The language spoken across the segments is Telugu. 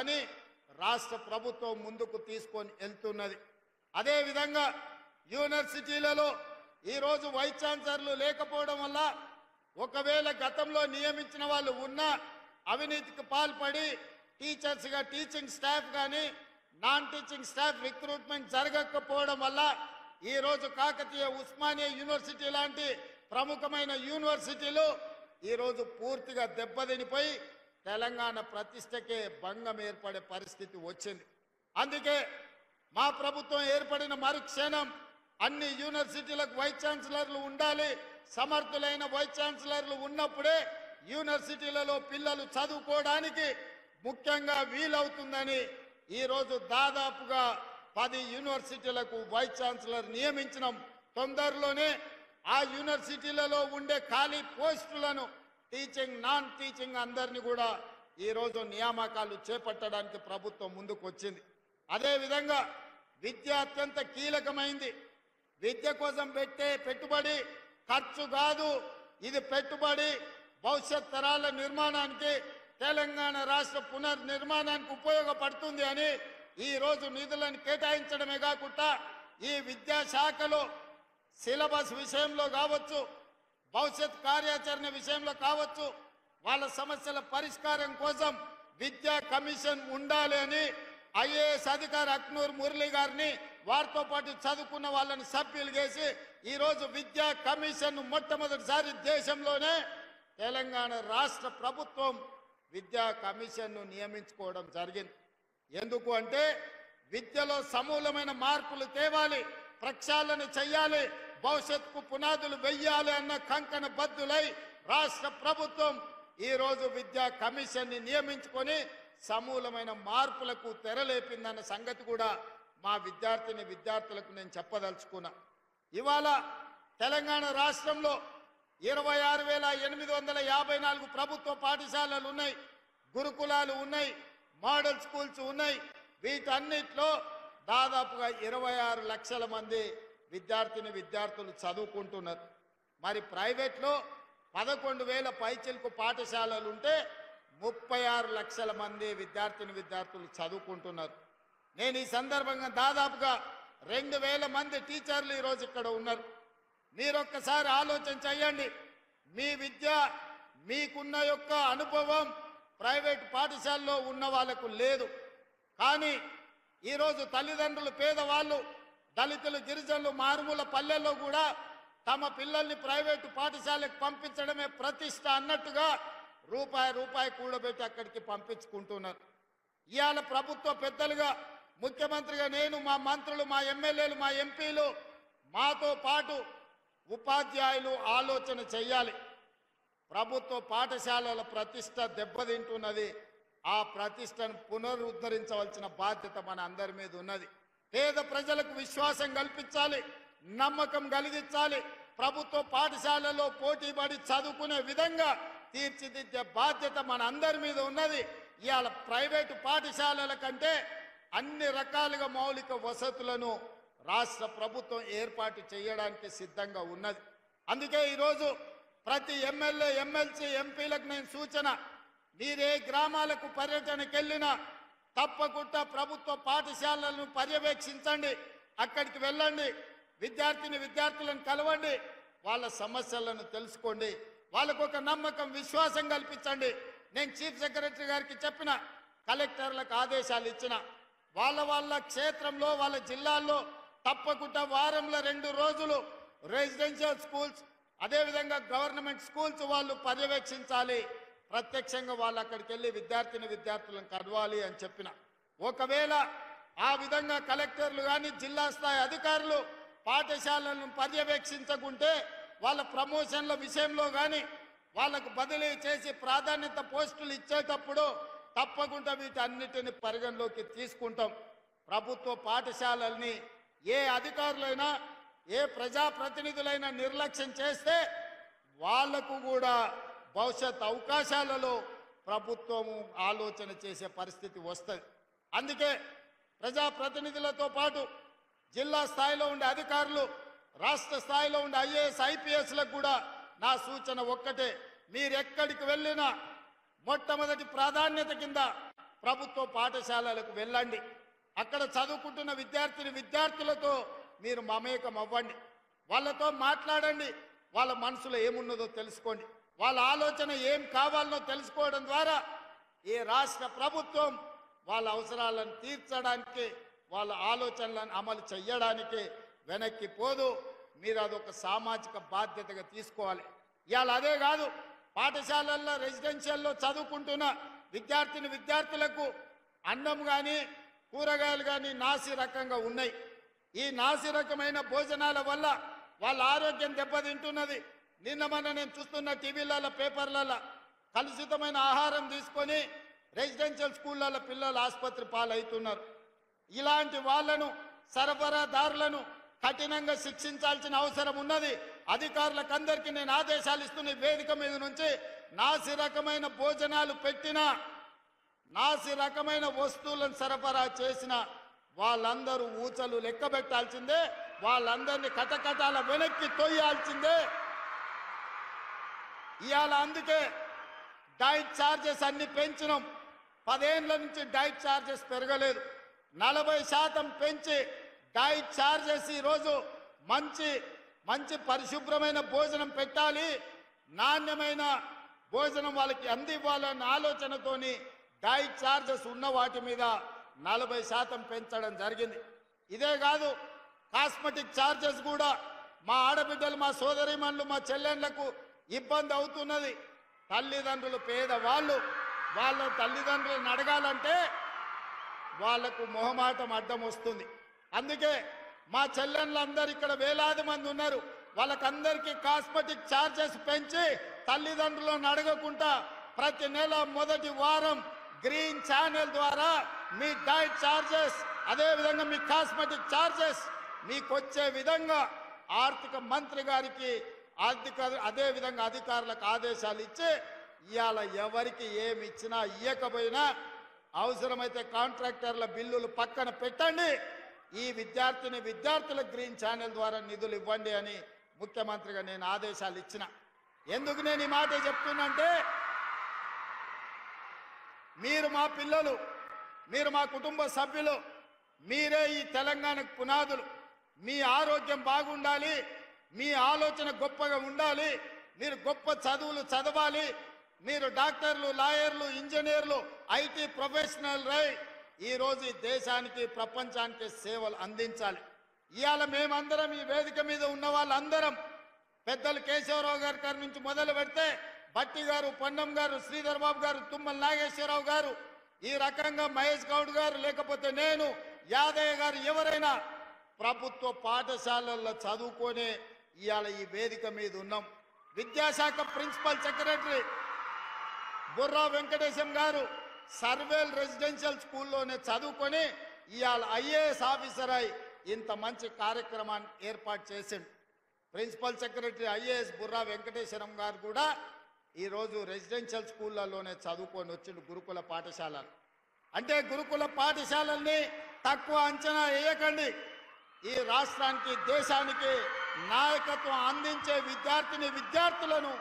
పని రాష్ట్ర ప్రభుత్వం ముందుకు తీసుకొని వెళ్తున్నది. అదేవిధంగా యూనివర్సిటీలలో ఈరోజు వైస్ ఛాన్సలర్లు లేకపోవడం వల్ల ఒకవేళ గతంలో నియమించిన వాళ్ళు ఉన్నా అవినీతికి పాల్పడి టీచర్స్గా టీచింగ్ స్టాఫ్ కానీ నాన్ టీచింగ్ స్టాఫ్ రిక్రూట్మెంట్ జరగకపోవడం వల్ల ఈరోజు కాకతీయ ఉస్మానియా యూనివర్సిటీ లాంటి ప్రముఖమైన యూనివర్సిటీలు ఈరోజు పూర్తిగా దెబ్బతినిపోయి తెలంగాణ ప్రతిష్టకే భంగం ఏర్పడే పరిస్థితి వచ్చింది. అందుకే మా ప్రభుత్వం ఏర్పడిన మరుక్షణం అన్ని యూనివర్సిటీలకు వైస్ ఛాన్సలర్లు ఉండాలి, సమర్థులైన వైస్ ఛాన్సలర్లు ఉన్నప్పుడే యూనివర్సిటీలలో పిల్లలు చదువుకోవడానికి ముఖ్యంగా వీలవుతుందని ఈరోజు దాదాపుగా 10 యూనివర్సిటీలకు వైస్ ఛాన్సలర్ నియమించడం. తొందరలోనే ఆ యూనివర్సిటీలలో ఉండే ఖాళీ పోస్టులను టీచింగ్ నాన్ టీచింగ్ అందరినీ కూడా ఈరోజు నియామకాలు చేపట్టడానికి ప్రభుత్వం ముందుకు వచ్చింది. అదేవిధంగా విద్య అత్యంత కీలకమైంది. విద్య కోసం పెట్టే పెట్టుబడి ఖర్చు కాదు, ఇది పెట్టుబడి భవిష్యత్ తరాల నిర్మాణానికి తెలంగాణ రాష్ట్ర పునర్నిర్మాణానికి ఉపయోగపడుతుంది అని ఈరోజు నిధులను కేటాయించడమే కాకుండా ఈ విద్యాశాఖలో సిలబస్ విషయంలో కావచ్చు, భవిష్యత్ కార్యాచరణ విషయంలో కావచ్చు, వాళ్ళ సమస్యల పరిష్కారం కోసం విద్యా కమిషన్ ఉండాలి అని ఐఏఎస్ అధికారి అక్నూర్ మురళి గారిని వారితో పాటు చదువుకున్న వాళ్ళని సభ్యులు చేసి ఈరోజు విద్యా కమిషన్ మొట్టమొదటిసారి దేశంలోనే తెలంగాణ రాష్ట్ర ప్రభుత్వం విద్యా కమిషన్ను నియమించుకోవడం జరిగింది. ఎందుకు అంటే విద్యలో సమూలమైన మార్పులు తేవాలి, ప్రక్షాళన చెయ్యాలి, భవిష్యత్తుకు పునాదులు వెయ్యాలి అన్న కంకణ బద్దులై రాష్ట్ర ప్రభుత్వం ఈరోజు విద్యా కమిషన్ని నియమించుకొని సమూలమైన మార్పులకు తెరలేపిందన్న సంగతి కూడా మా విద్యార్థులకు నేను చెప్పదలుచుకున్నా. ఇవాళ తెలంగాణ రాష్ట్రంలో 26,854 ప్రభుత్వ పాఠశాలలు ఉన్నాయి, గురుకులాలు ఉన్నాయి, మోడల్ స్కూల్స్ ఉన్నాయి. వీటన్నిటిలో దాదాపుగా 26 లక్షల మంది విద్యార్థులు చదువుకుంటున్నారు. మరి ప్రైవేట్లో 11,000 పైచిలకు పాఠశాలలు ఉంటే 36 లక్షల మంది విద్యార్థులు చదువుకుంటున్నారు. నేను ఈ సందర్భంగా దాదాపుగా 2,000 మంది టీచర్లు ఈరోజు ఇక్కడ ఉన్నారు. మీరొక్కసారి ఆలోచన చేయండి. మీ విద్య మీకున్న యొక్క అనుభవం ప్రైవేట్ పాఠశాలలో ఉన్న వాళ్ళకు లేదు. కానీ ఈరోజు తల్లిదండ్రులు పేదవాళ్ళు, దళితులు, గిరిజనులు, మారుమూల పల్లెల్లో కూడా తమ పిల్లల్ని ప్రైవేటు పాఠశాలకు పంపించడమే ప్రతిష్ట అన్నట్టుగా రూపాయి కూడబెట్టి అక్కడికి పంపించుకుంటున్నారు. ఇవాళ ప్రభుత్వ పెద్దలుగా, ముఖ్యమంత్రిగా నేను, మా మంత్రులు, మా ఎమ్మెల్యేలు, మా ఎంపీలు, మాతో పాటు ఉపాధ్యాయులు ఆలోచన చెయ్యాలి. ప్రభుత్వ పాఠశాలల ప్రతిష్ట దెబ్బతింటున్నది. ఆ ప్రతిష్టను పునరుద్ధరించవలసిన బాధ్యత మన అందరి మీద ఉన్నది. పేద ప్రజలకు విశ్వాసం కల్పించాలి, నమ్మకం కలిగించాలి. ప్రభుత్వ పాఠశాలలో పోటీపడి చదువుకునే విధంగా తీర్చిదిద్దే బాధ్యత మన అందరి మీద ఉన్నది. ఇవాళ ప్రైవేటు పాఠశాలల కంటే అన్ని రకాలుగా మౌలిక వసతులను రాష్ట్ర ప్రభుత్వం ఏర్పాటు చేయడానికి సిద్ధంగా ఉన్నది. అందుకే ఈరోజు ప్రతి ఎమ్మెల్యే, ఎమ్మెల్సీ, ఎంపీలకు నేను సూచన, మీరే గ్రామాలకు పర్యటనకు వెళ్ళినా తప్పకుండా ప్రభుత్వ పాఠశాలలను పర్యవేక్షించండి, అక్కడికి వెళ్ళండి, విద్యార్థులను కలవండి, వాళ్ళ సమస్యలను తెలుసుకోండి, వాళ్ళకు ఒక నమ్మకం, విశ్వాసం కల్పించండి. నేను చీఫ్ సెక్రటరీ గారికి చెప్పిన, కలెక్టర్లకు ఆదేశాలు ఇచ్చిన, వాళ్ళ క్షేత్రంలో, వాళ్ళ జిల్లాల్లో తప్పకుండా వారంలో 2 రోజులు రెసిడెన్షియల్ స్కూల్స్, అదేవిధంగా గవర్నమెంట్ స్కూల్స్ వాళ్ళు పర్యవేక్షించాలి. ప్రత్యక్షంగా వాళ్ళు అక్కడికి వెళ్ళి విద్యార్థులను కలవాలి అని చెప్పిన. ఒకవేళ ఆ విధంగా కలెక్టర్లు కానీ, జిల్లా స్థాయి అధికారులు పాఠశాలలను పర్యవేక్షించకుంటే వాళ్ళ ప్రమోషన్ల విషయంలో కానీ, వాళ్ళకు బదిలీ చేసి ప్రాధాన్యత పోస్టులు ఇచ్చేటప్పుడు తప్పకుండా వీటన్నిటిని పరిగణలోకి తీసుకుంటాం. ప్రభుత్వ పాఠశాలల్ని ఏ అధికారులైనా, ఏ ప్రజాప్రతినిధులైనా నిర్లక్ష్యం చేస్తే వాళ్లకు కూడా భవిష్యత్ అవకాశాలలో ప్రభుత్వము ఆలోచన చేసే పరిస్థితి వస్తుంది. అందుకే ప్రజాప్రతినిధులతో పాటు జిల్లా స్థాయిలో ఉండే అధికారులు, రాష్ట్ర స్థాయిలో ఉండే ఐఏఎస్, ఐపీఎస్లకు కూడా నా సూచన ఒక్కటే, మీరెక్కడికి వెళ్ళినా మొట్టమొదటి ప్రాధాన్యత కింద ప్రభుత్వ పాఠశాలలకు వెళ్ళండి. అక్కడ చదువుకుంటున్న విద్యార్థులతో మీరు మమేకం అవ్వండి. వాళ్ళతో మాట్లాడండి. వాళ్ళ మనసులో ఏమున్నదో తెలుసుకోండి. వాళ్ళ ఆలోచన ఏం కావాలనో తెలుసుకోవడం ద్వారా ఈ రాష్ట్ర ప్రభుత్వం వాళ్ళ అవసరాలను తీర్చడానికి, వాళ్ళ ఆలోచనలను అమలు చేయడానికి వెనక్కి పోదు. మీరు అదొక సామాజిక బాధ్యతగా తీసుకోవాలి. ఇవాళ అదే కాదు, పాఠశాలల్లో రెసిడెన్షియల్లో చదువుకుంటున్న విద్యార్థులకు అన్నం కానీ కూరగాయలు కానీ నాసి రకంగా ఉన్నాయి. ఈ నాసి రకమైన భోజనాల వల్ల వాళ్ళ ఆరోగ్యం దెబ్బతింటున్నది. నిన్న మొన్న నేను చూస్తున్న టీవీలలో పేపర్లలో కలుషితమైన ఆహారం తీసుకొని రెసిడెన్షియల్ స్కూళ్ళలో పిల్లలు ఆసుపత్రి పాలవుతున్నారు. ఇలాంటి వాళ్లను, సరఫరాదారులను కఠినంగా శిక్షించాల్సిన అవసరం ఉన్నది. అధికారులకు అందరికీ నేను ఆదేశాలు ఇస్తున్న వేదిక మీద నుంచి నాసి రకమైన భోజనాలు పెట్టిన, నాసి రకమైన వస్తువులను సరఫరా చేసిన వాళ్ళందరూ ఊచలు లెక్క పెట్టాల్సిందే. వాళ్ళందరినీ కటకటాల వెనక్కి తొయ్యాల్సిందే. ఇవాళ అందుకే డైట్ ఛార్జెస్ అన్ని పెంచినాం. 10 ఏళ్ల నుంచి డైట్ ఛార్జెస్ పెరగలేదు. 40% పెంచి డైట్ ఛార్జెస్ ఈరోజు మంచి పరిశుభ్రమైన భోజనం పెట్టాలి, నాణ్యమైన భోజనం వాళ్ళకి అందివ్వాలన్న ఆలోచనతోని డైట్ ఛార్జెస్ ఉన్న వాటి మీద 40% పెంచడం జరిగింది. ఇదే కాదు, కాస్మెటిక్ ఛార్జెస్ కూడా మా ఆడబిడ్డలు, మా సోదరీమణులు, మా చెల్లెళ్లకు ఇబ్బంది అవుతున్నది. తల్లిదండ్రులు పేదవాళ్ళు, వాళ్ళ తల్లిదండ్రులను అడగాలంటే వాళ్లకు మొహమాటం అడ్డం వస్తుంది. అందుకే మా చెల్లెళ్ళందరూ ఇక్కడ వేలాది మంది ఉన్నారు. వాళ్ళకందరికీ కాస్మెటిక్ ఛార్జెస్ పెంచి తల్లిదండ్రులను అడగకుండా ప్రతి నెల మొదటి వారం గ్రీన్ ఛానల్ ద్వారా మీ డైట్ ఛార్జెస్, అదేవిధంగా మీ కాస్మెటిక్ ఛార్జెస్ మీకు వచ్చే విధంగా ఆర్థిక మంత్రి గారికి అదేవిధంగా అధికారులకు ఆదేశాలు ఇచ్చి ఇవాళ ఎవరికి ఏమి ఇచ్చినా ఇవ్వకపోయినా అవసరమైతే కాంట్రాక్టర్ల బిల్లులు పక్కన పెట్టండి, ఈ విద్యార్థులకు గ్రీన్ ఛానల్ ద్వారా నిధులు ఇవ్వండి అని ముఖ్యమంత్రిగా నేను ఆదేశాలు ఇచ్చిన. ఎందుకు నేను ఈ మాట చెప్తున్నంటే, మీరు మా పిల్లలు, మీరు మా కుటుంబ సభ్యులు, మీరే ఈ తెలంగాణకు పునాదులు. మీ ఆరోగ్యం బాగుండాలి, మీ ఆలోచన గొప్పగా ఉండాలి, మీరు గొప్ప చదువులు చదవాలి, మీరు డాక్టర్లు, లాయర్లు, ఇంజనీర్లు, ఐటీ ప్రొఫెషనల్ రై ఈరోజు ఈ దేశానికి, ప్రపంచానికి సేవలు అందించాలి. ఇవాళ మేమందరం ఈ వేదిక మీద ఉన్న వాళ్ళందరం, పెద్దలు కేశవరావు గారి నుంచి మొదలు పెడితే భట్టి గారు, పొన్నం గారు, శ్రీధర్ బాబు గారు, తుమ్మల నాగేశ్వరరావు గారు, ఈ రకంగా మహేష్ గౌడ్ గారు, లేకపోతే నేను, యాదయ్య గారు, ఎవరైనా ప్రభుత్వ పాఠశాలల్లో చదువుకొని ఇవాళ ఈ వేదిక మీద ఉన్నాం. విద్యాశాఖ ప్రిన్సిపల్ సెక్రటరీ బుర్రా వెంకటేశం గారు సర్వేల్ రెసిడెన్షియల్ స్కూల్లోనే చదువుకొని ఇవాళ ఐఏఎస్ ఆఫీసర్ అయి ఇంత మంచి కార్యక్రమాన్ని ఏర్పాటు చేసిండు. ప్రిన్సిపల్ సెక్రటరీ ఐఏఎస్ బుర్రా వెంకటేశ్వరం గారు కూడా ఈరోజు రెసిడెన్షియల్ స్కూళ్ళలోనే చదువుకొని వచ్చిండు, గురుకుల పాఠశాలలు. అంటే గురుకుల పాఠశాలల్ని తక్కువ అంచనా వేయకండి. ఈ రాష్ట్రానికి, దేశానికి నాయకత్వం అందించే విద్యార్థులను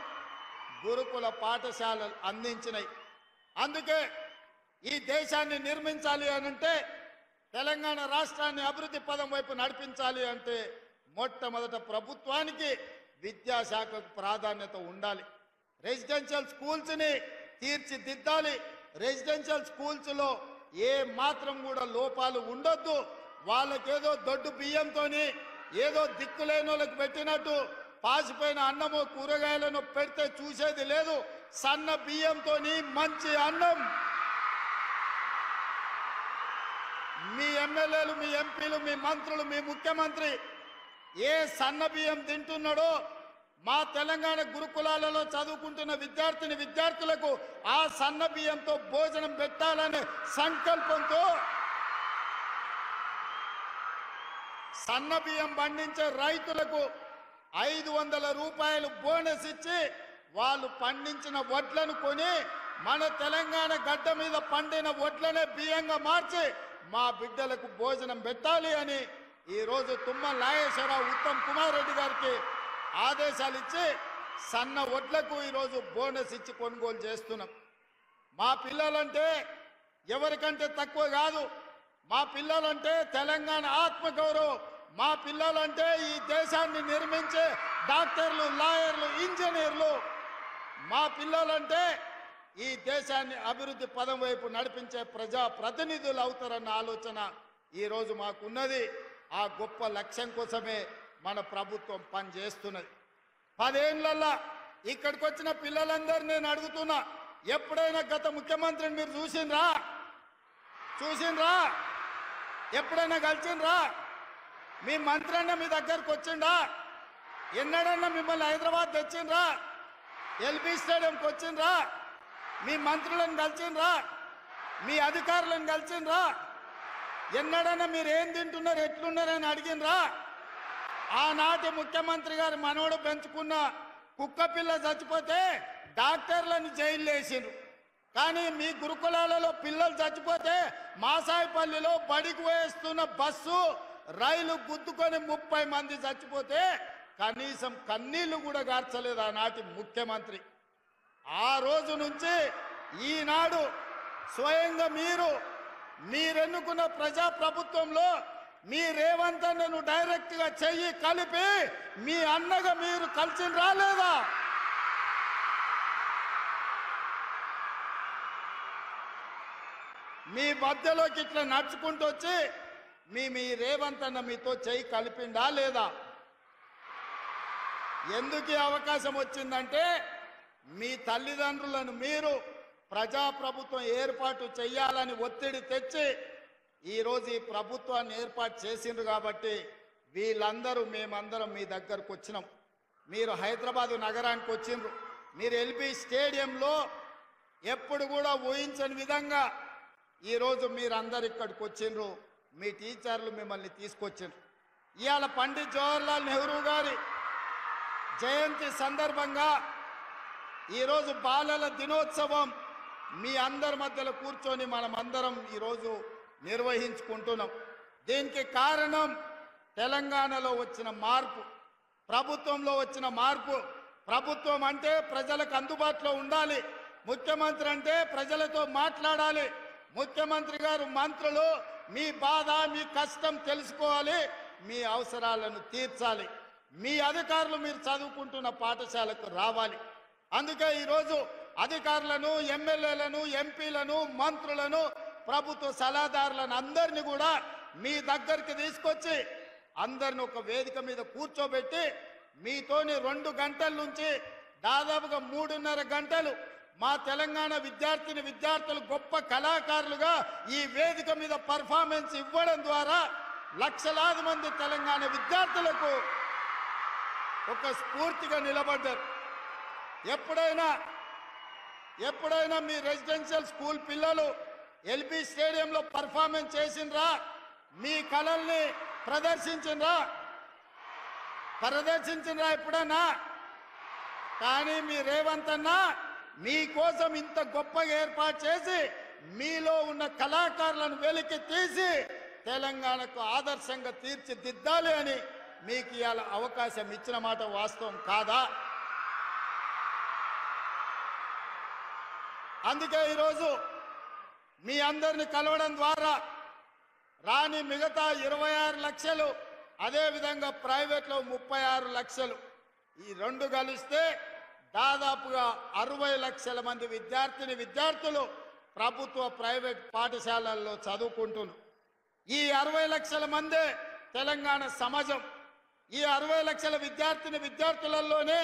గురుకుల పాఠశాలలు అందించినాయి. అందుకే ఈ దేశాన్ని నిర్మించాలి అనంటే, తెలంగాణ రాష్ట్రాన్ని అభివృద్ధి పదం వైపు నడిపించాలి అంటే మొట్టమొదట ప్రభుత్వానికి విద్యాశాఖకు ప్రాధాన్యత ఉండాలి. రెసిడెన్షియల్ స్కూల్స్ని తీర్చిదిద్దాలి. రెసిడెన్షియల్ స్కూల్స్లో ఏ మాత్రం కూడా లోపాలు ఉండొద్దు. వాళ్ళకేదో దొడ్డు బియ్యంతోని ఏదో దిక్కులేని వాళ్ళకి పెట్టినట్టు పాసిపోయిన అన్నమో కూరగాయలను పెడితే చూసేది లేదు. సన్న బియ్యంతోని మంచి అన్నం మీ ఎమ్మెల్యేలు, మీ ఎంపీలు, మీ మంత్రులు, మీ ముఖ్యమంత్రి ఏ సన్న బియ్యం తింటున్నాడో మా తెలంగాణ గురుకులాలలో చదువుకుంటున్న విద్యార్థులకు ఆ సన్న బియ్యంతో భోజనం పెట్టాలనే సంకల్పంతో సన్న బియ్యం పండించే రైతులకు 500 రూపాయలు బోనస్ ఇచ్చి వాళ్ళు పండించిన వడ్లను కొని మన తెలంగాణ గడ్డ మీద పండిన వడ్లనే బియ్యంగా మార్చి మా బిడ్డలకు భోజనం పెట్టాలి అని ఈరోజు తుమ్మల నాగేశ్వరరావు, ఉత్తమ్ కుమార్ రెడ్డి గారికి ఆదేశాలు ఇచ్చి సన్న వడ్లకు ఈరోజు బోనస్ ఇచ్చి కొనుగోలు చేస్తున్నాం. మా పిల్లలంటే ఎవరికంటే తక్కువ కాదు. మా పిల్లలంటే తెలంగాణ ఆత్మగౌరవం. మా పిల్లలంటే ఈ దేశాన్ని నిర్మించే డాక్టర్లు, లాయర్లు, ఇంజనీర్లు. మా పిల్లలంటే ఈ దేశాన్ని అభివృద్ధి పదం వైపు నడిపించే ప్రజా ప్రతినిధులు అవుతారన్న ఆలోచన ఈరోజు మాకున్నది. ఆ గొప్ప లక్ష్యం కోసమే మన ప్రభుత్వం పనిచేస్తున్నది. 10 ఏళ్లలో ఇక్కడికి వచ్చిన పిల్లలందరూ నేను అడుగుతున్నా, ఎప్పుడైనా గత ముఖ్యమంత్రిని మీరు చూసిండ్రా? ఎప్పుడైనా కలిసిండ్రా? మీ మంత్రి అన్న మీ దగ్గరకు వచ్చిండా? ఎన్నడన్నా మిమ్మల్ని హైదరాబాద్ తెచ్చిండ్రా? ఎల్బీ స్టేడియంకి వచ్చిండ్రా? మీ మంత్రులను కలిసిండ్రా? మీ అధికారులను కలిసిండ్రా? ఎన్నడన్నా మీరు ఏం తింటున్నారు, ఎట్లున్నారని అడిగినరా? ఆనాటి ముఖ్యమంత్రి గారు మనోడు పెంచుకున్న కుక్క పిల్ల చచ్చిపోతే డాక్టర్లను జైలు వేసిండ్రు. కానీ మీ గురుకులాలలో పిల్లలు చచ్చిపోతే మాసాయిపల్లిలో బడికి వేస్తున్న బస్సు రైలు గుద్దుకొని 30 మంది చచ్చిపోతే కనీసం కన్నీళ్లు కూడా గార్చలేదు ఆనాటి ముఖ్యమంత్రి. ఆ రోజు నుంచి ఈనాడు స్వయంగా మీరెన్నుకున్న ప్రజా ప్రభుత్వంలో మీ రేవంత్ అన్నను డైరెక్ట్ గా చెయ్యి కలిపి మీ అన్నగా మీరు కలిసి రాలేదా? మీ మధ్యలోకి ఇట్లా నడుచుకుంటూ వచ్చి మీ రేవంత్ అన్న మీతో చెయ్యి కలిపిండా లేదా? ఎందుకు అవకాశం వచ్చిందంటే మీ తల్లిదండ్రులను మీరు ప్రజాప్రభుత్వం ఏర్పాటు చేయాలని ఒత్తిడి తెచ్చి ఈరోజు ఈ ప్రభుత్వాన్ని ఏర్పాటు చేసిండ్రు. కాబట్టి వీళ్ళందరూ మేమందరం మీ దగ్గరకు వచ్చినాం. మీరు హైదరాబాదు నగరానికి వచ్చిండ్రు. మీరు ఎల్బీ స్టేడియంలో ఎప్పుడు కూడా ఊహించని విధంగా ఈరోజు మీరందరు ఇక్కడికి వచ్చిండ్రు. మీ టీచర్లు మిమ్మల్ని తీసుకొచ్చిండ్రు. ఇవాళ పండిత్ జవహర్లాల్ నెహ్రూ గారి జయంతి సందర్భంగా ఈరోజు బాలల దినోత్సవం మీ అందరి మధ్యలో కూర్చొని మనమందరం ఈరోజు నిర్వహించుకుంటున్నాం. దీనికి కారణం తెలంగాణలో వచ్చిన మార్పు, ప్రభుత్వంలో వచ్చిన మార్పు. ప్రభుత్వం అంటే ప్రజలకు అందుబాటులో ఉండాలి. ముఖ్యమంత్రి అంటే ప్రజలతో మాట్లాడాలి. ముఖ్యమంత్రి గారు మంత్రులు మీ బాధ, మీ కష్టం తెలుసుకోవాలి, మీ అవసరాలను తీర్చాలి. మీ అధికారులు మీరు చదువుకుంటున్న పాఠశాలకు రావాలి. అందుకే ఈరోజు అధికారులను, ఎమ్మెల్యేలను, ఎంపీలను, మంత్రులను, ప్రభుత్వ సలహాదారులను అందరినీ కూడా మీ దగ్గరికి తీసుకొచ్చి అందరిని ఒక వేదిక మీద కూర్చోబెట్టి మీతోని 2 గంటల నుంచి దాదాపుగా 3.5 గంటలు మా తెలంగాణ విద్యార్థులు గొప్ప కళాకారులుగా ఈ వేదిక మీద పర్ఫార్మెన్స్ ఇవ్వడం ద్వారా లక్షలాది మంది తెలంగాణ విద్యార్థులకు ఒక స్ఫూర్తిగా నిలబడ్డారు. ఎప్పుడైనా మీ రెసిడెన్షియల్ స్కూల్ పిల్లలు ఎల్బీ స్టేడియంలో పర్ఫార్మెన్స్ చేసిండ్రా? మీ కళల్ని ప్రదర్శించిండ్రా ఎప్పుడన్నా? కానీ మీ రేవంత్ అన్న మీకోసం ఇంత గొప్పగా ఏర్పాటు చేసి మీలో ఉన్న కళాకారులను వెలికి తీసి తెలంగాణకు ఆదర్శంగా తీర్చిదిద్దాలి అని మీకు ఇవాళ అవకాశం ఇచ్చిన మాట వాస్తవం కాదా? అందుకే ఈరోజు మీ అందరిని కలవడం ద్వారా రాని మిగతా 26 లక్షలు, అదేవిధంగా ప్రైవేట్లో 36 లక్షలు, ఈ 2 కలిస్తే దాదాపుగా 60 లక్షల మంది విద్యార్థులు ప్రభుత్వ ప్రైవేట్ పాఠశాలల్లో చదువుకుంటున్నారు. ఈ 60 లక్షల మందే తెలంగాణ సమాజం. ఈ 60 లక్షల విద్యార్థులలోనే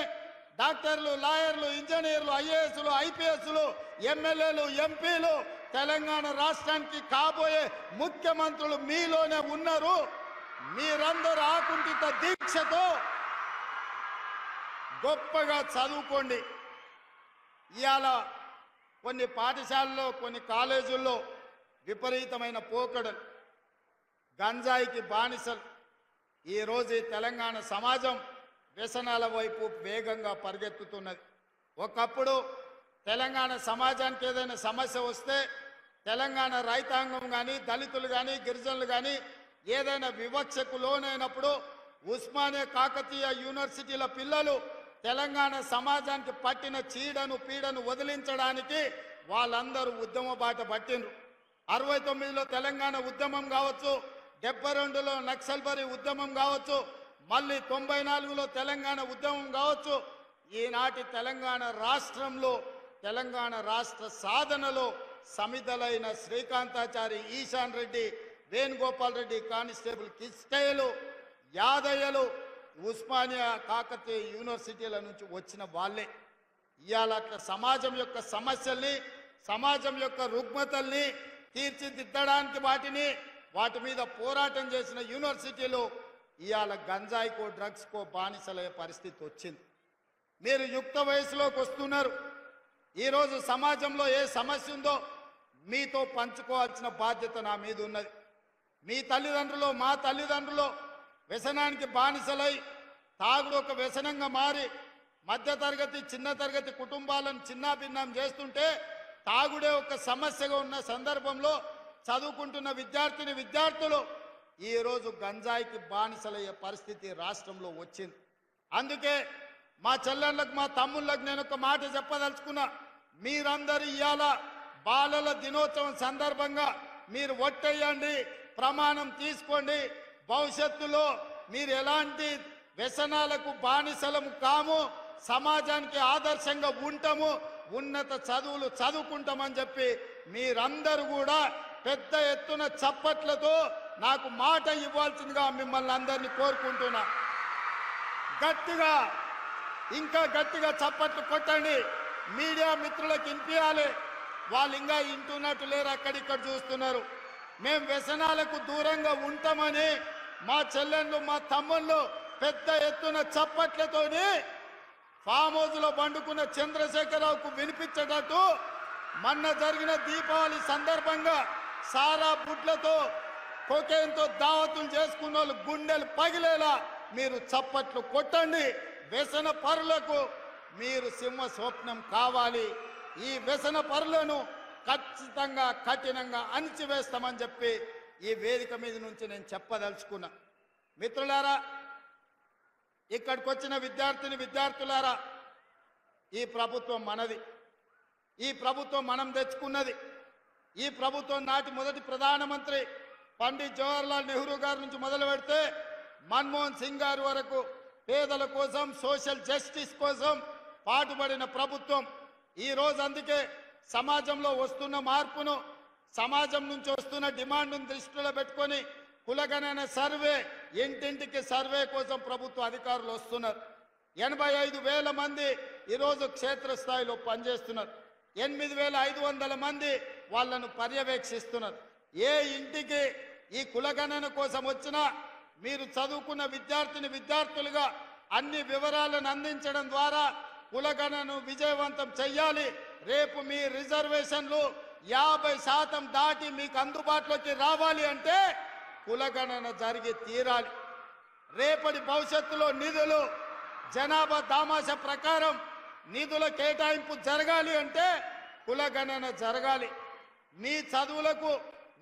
డాక్టర్లు, లాయర్లు, ఇంజనీర్లు, ఐఏఎస్లు, ఐపీఎస్లు, ఎమ్మెల్యేలు, ఎంపీలు, తెలంగాణ రాష్ట్రానికి కాబోయే ముఖ్యమంత్రులు మీలోనే ఉన్నారు. మీరందరూ ఆకుంఠిత దీక్షతో గొప్పగా చదువుకోండి. ఇవాళ కొన్ని పాఠశాలల్లో, కొన్ని కాలేజీల్లో విపరీతమైన పోకడలు, గంజాయికి బానిసలు. ఈరోజు ఈ తెలంగాణ సమాజం వ్యసనాల వైపు వేగంగా పరిగెత్తుతున్నది. ఒకప్పుడు తెలంగాణ సమాజానికి ఏదైనా సమస్య వస్తే తెలంగాణ రైతాంగం కానీ, దళితులు కానీ, గిరిజనులు కానీ ఏదైనా వివక్షకు లోనైనప్పుడు ఉస్మానియా, కాకతీయ యూనివర్సిటీల పిల్లలు తెలంగాణ సమాజానికి పట్టిన చీడను, పీడను వదిలించడానికి వాళ్ళందరూ ఉద్యమ బాట పట్టిండ్రు. 69లో తెలంగాణ ఉద్యమం కావచ్చు, 72లో నక్సల్బరీ ఉద్యమం కావచ్చు, మళ్ళీ 94లో తెలంగాణ ఉద్యమం కావచ్చు, ఈనాటి తెలంగాణ రాష్ట్రంలో తెలంగాణ రాష్ట్ర సాధనలో సమిధలైన శ్రీకాంతాచారి, ఈశాన్ రెడ్డి, వేణుగోపాల్ రెడ్డి, కానిస్టేబుల్ కిష్టయ్యలు, యాదయ్యలు, ఉస్మానియా, కాకతీయ యూనివర్సిటీల నుంచి వచ్చిన వాళ్ళే. ఇవాళ అట్లా సమాజం యొక్క సమస్యల్ని, సమాజం యొక్క రుగ్మతల్ని తీర్చిదిద్దడానికి వాటి మీద పోరాటం చేసిన యూనివర్సిటీలు ఇవాళ గంజాయికో డ్రగ్స్కో బానిసలయ్యే పరిస్థితి వచ్చింది. మీరు యుక్త వయసులోకి వస్తున్నారు. ఈరోజు సమాజంలో ఏ సమస్య ఉందో మీతో పంచుకోవాల్సిన బాధ్యత నా మీద ఉన్నది. మీ తల్లిదండ్రులు, మా తల్లిదండ్రులు వ్యసనానికి బానిసలై తాగుడు ఒక వ్యసనంగా మారి మధ్యతరగతి, చిన్న తరగతి కుటుంబాలను చిన్నాభిన్నం చేస్తుంటే, తాగుడే ఒక సమస్యగా ఉన్న సందర్భంలో చదువుకుంటున్న విద్యార్థులు ఈరోజు గంజాయికి బానిసలయ్యే పరిస్థితి రాష్ట్రంలో వచ్చింది. అందుకే మా చెల్లెళ్ళకు, మా తమ్ముళ్ళకు నేను ఒక మాట చెప్పదలుచుకున్నా. మీరందరూ ఇవాళ బాలల దినోత్సవం సందర్భంగా మీరు ఒట్టేయండి, ప్రమాణం తీసుకోండి. భవిష్యత్తులో మీరు ఎలాంటి వ్యసనాలకు బానిసలము కాము, సమాజానికి ఆదర్శంగా ఉంటాము, ఉన్నత చదువులు చదువుకుంటామని చెప్పి మీరందరూ కూడా పెద్ద ఎత్తున చప్పట్లతో నాకు మాట ఇవ్వాల్సిందిగా మిమ్మల్ని అందరినీ కోరుకుంటున్నా. గట్టిగా, ఇంకా గట్టిగా చప్పట్లు కొట్టండి. మీడియా మిత్రులకు వినిపించాలి. వాళ్ళు ఇంకా వింటున్నట్టు లేరు, అక్కడిక్కడ చూస్తున్నారు. మేము వ్యసనాలకు దూరంగా ఉంటామని మా చెల్లెళ్ళు, మా తమ్ముళ్ళు పెద్ద ఎత్తున చప్పట్లతోని ఫామ్ హౌస్లో పండుకున్న చంద్రశేఖరరావుకు వినిపించేటట్టు మొన్న జరిగిన దీపావళి సందర్భంగా సారా బుడ్లతో, కొకేన్తో దావతులు చేసుకున్న వాళ్ళు గుండెలు పగిలేలా మీరు చప్పట్లు కొట్టండి. వ్యసన పరులకు మీరు సింహ స్వప్నం కావాలి. ఈ వ్యసన పరులను ఖచ్చితంగా కఠినంగా అణిచివేస్తామని చెప్పి ఈ వేదిక మీద నుంచి నేను చెప్పదలుచుకున్నా. మిత్రులారా, ఇక్కడికి వచ్చిన విద్యార్థులారా, ఈ ప్రభుత్వం మనది. ఈ ప్రభుత్వం మనం తెచ్చుకున్నది. ఈ ప్రభుత్వం నాటి మొదటి ప్రధానమంత్రి పండిత్ జవహర్లాల్ నెహ్రూ గారి నుంచి మొదలు పెడితే మన్మోహన్ సింగ్ గారి వరకు పేదల కోసం, సోషల్ జస్టిస్ కోసం పాటుపడిన ప్రభుత్వం. ఈరోజు అందుకే సమాజంలో వస్తున్న మార్పును, సమాజం నుంచి వస్తున్న డిమాండ్ను దృష్టిలో పెట్టుకొని కులగణన సర్వే, ఇంటింటికి సర్వే కోసం ప్రభుత్వ అధికారులు వస్తున్నారు. 85,000 మంది ఈరోజు క్షేత్రస్థాయిలో పనిచేస్తున్నారు. 8,500 మంది వాళ్ళను పర్యవేక్షిస్తున్నారు. ఏ ఇంటికి ఈ కులగణన కోసం వచ్చినా మీరు చదువుకున్న విద్యార్థులుగా అన్ని వివరాలను అందించడం ద్వారా కులగణను విజయవంతం చెయ్యాలి. రేపు మీ రిజర్వేషన్లు 50% దాటి మీకు అందుబాటులోకి రావాలి అంటే కులగణన జరిగి తీరాలి. రేపటి భవిష్యత్తులో నిధులు, జనాభా దామాష ప్రకారం నిధుల కేటాయింపు జరగాలి అంటే కులగణన జరగాలి. మీ చదువులకు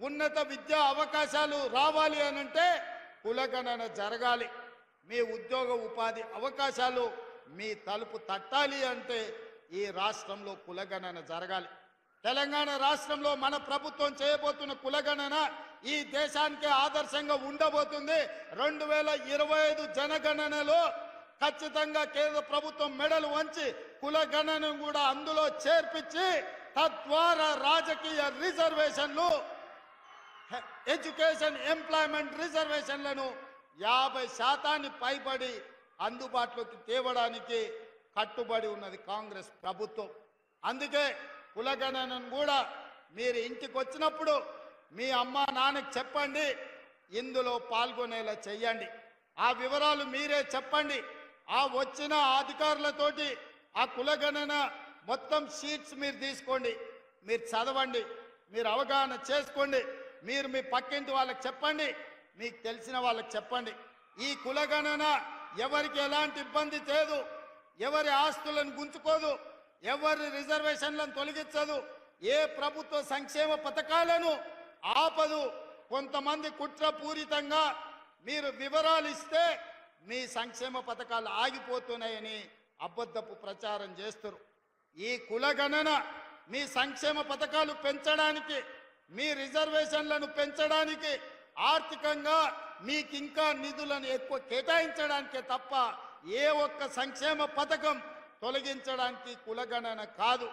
ఉన్నత విద్యా అవకాశాలు రావాలి అనంటే కులగణన జరగాలి. మీ ఉద్యోగ ఉపాధి అవకాశాలు మీ తలుపు తట్టాలి అంటే ఈ రాష్ట్రంలో కులగణన జరగాలి. తెలంగాణ రాష్ట్రంలో మన ప్రభుత్వం చేయబోతున్న కులగణన ఈ దేశానికి ఆదర్శంగా ఉండబోతుంది. 2025 జనగణనలో ఖచ్చితంగా కేంద్ర ప్రభుత్వం మెడలు వంచి కులగణనను కూడా అందులో చేర్పించి తద్వారా రాజకీయ రిజర్వేషన్లు, ఎడ్యుకేషన్, ఎంప్లాయ్మెంట్ రిజర్వేషన్లను 50% పైబడి అందుబాటులోకి తేవడానికి కట్టుబడి ఉన్నది కాంగ్రెస్ ప్రభుత్వం. అందుకే కులగణనను కూడా మీరు ఇంటికి వచ్చినప్పుడు మీ అమ్మ నాన్నకి చెప్పండి, ఇందులో పాల్గొనేలా చెయ్యండి. ఆ వివరాలు మీరే చెప్పండి. ఆ వచ్చిన అధికారులతోటి ఆ కులగణన మొత్తం షీట్స్ మీరు తీసుకోండి, మీరు చదవండి, మీరు అవగాహన చేసుకోండి. మీరు మీ పక్కింటి వాళ్ళకి చెప్పండి, మీకు తెలిసిన వాళ్ళకి చెప్పండి. ఈ కులగణన ఎవరికి ఎలాంటి ఇబ్బంది చేయదు, ఎవరి ఆస్తులను గుంజుకోదు, ఎవరి రిజర్వేషన్లను తొలగించదు, ఏ ప్రభుత్వ సంక్షేమ పథకాలను ఆపదు. కొంతమంది కుట్రపూరితంగా మీరు వివరాలు ఇస్తే మీ సంక్షేమ పథకాలు ఆగిపోతున్నాయని అబద్ధపు ప్రచారం చేస్తారు. ఈ కులగణన మీ సంక్షేమ పథకాలు పెంచడానికి, మీ రిజర్వేషన్లను పెంచడానికి, ఆర్థికంగా మీకు ఇంకా నిధులను ఎక్కువ కేటాయించడానికే తప్ప ఏ ఒక్క సంక్షేమ పథకం తొలగించడానికి కులగణన కాదు.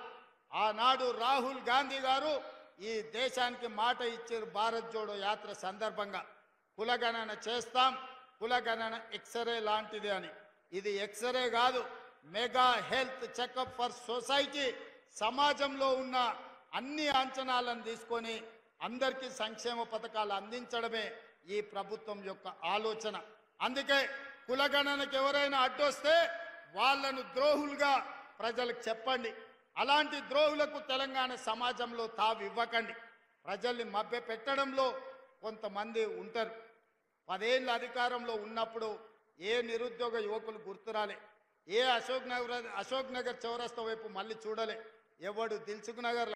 ఆనాడు రాహుల్ గాంధీ గారు ఈ దేశానికి మాట ఇచ్చారు. భారత్ జోడో యాత్ర సందర్భంగా కులగణన చేస్తాం, కులగణన ఎక్స్రే లాంటిది అని. ఇది ఎక్స్రే కాదు, mega health checkup for society. సమాజంలో ఉన్న అన్ని అంచనాలను తీసుకొని అందరికీ సంక్షేమ పథకాలు అందించడమే ఈ ప్రభుత్వం యొక్క ఆలోచన. అందుకే కులగణనకు ఎవరైనా అడ్డొస్తే వాళ్ళను ద్రోహులుగా ప్రజలకు చెప్పండి. అలాంటి ద్రోహులకు తెలంగాణ సమాజంలో తావివ్వకండి. ప్రజల్ని మభ్య పెట్టడంలో కొంతమంది ఉంటారు. 10 ఏళ్ళ అధికారంలో ఉన్నప్పుడు ఏ నిరుద్యోగ యువకులు గుర్తురాలే, ఏ అశోక్ నగర్ చౌరస్తా వైపు మళ్ళీ చూడలే, ఎవడు దిల్సుఖ్ నగర్